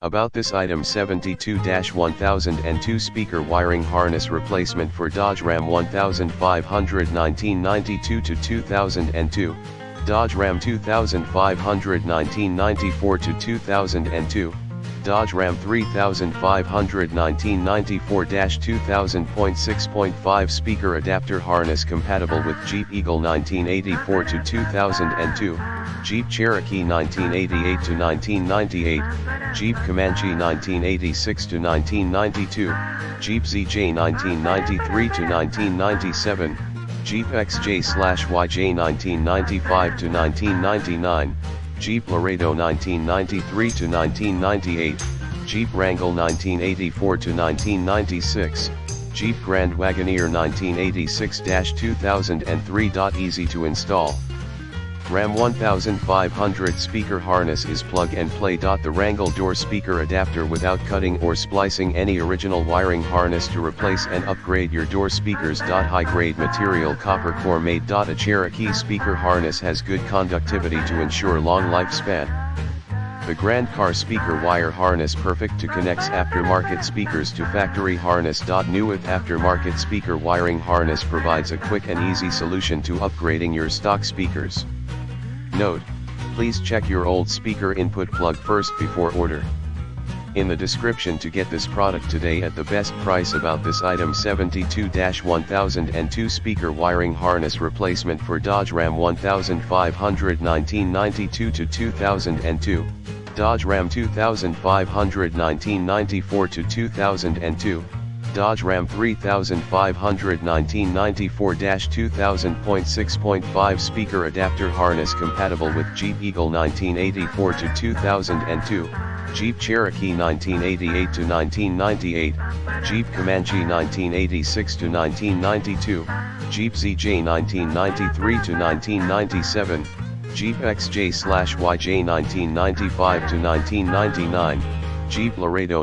About this item: 72-1002 speaker wiring harness replacement for Dodge Ram 1500 1992 to 2002, Dodge Ram 2500 1994 to 2002, Dodge Ram 3500 1994-2000.6.5 speaker adapter harness compatible with Jeep Eagle 1984 to 2002, Jeep Cherokee 1988 to 1998, Jeep Comanche 1986 to 1992, Jeep ZJ 1993 to 1997, Jeep XJ/YJ 1995 to 1999, Jeep Laredo 1993 to 1998, Jeep Wrangler 1984 to 1996, Jeep Grand Wagoneer 1986-2003. Easy to install. Ram 1500 speaker harness is plug and play. The Wrangler door speaker adapter without cutting or splicing any original wiring harness to replace and upgrade your door speakers. High grade material, copper core made. A Cherokee speaker harness has good conductivity to ensure long lifespan. The Grand Car speaker wire harness, perfect to connects aftermarket speakers to factory harness. NuIth aftermarket speaker wiring harness provides a quick and easy solution to upgrading your stock speakers. Note: please check your old speaker input plug first before order. In the description to get this product today at the best price. About this item: 72-1002 speaker wiring harness replacement for Dodge Ram 1500 1992 to 2002, Dodge Ram 2500 1994 to 2002, Dodge Ram 3500 1994-2000.6.5 speaker adapter harness compatible with Jeep Eagle 1984 to 2002, Jeep Cherokee 1988 to 1998, Jeep Comanche 1986 to 1992, Jeep ZJ 1993 to 1997, Jeep XJ/YJ 1995 to 1999, Jeep Laredo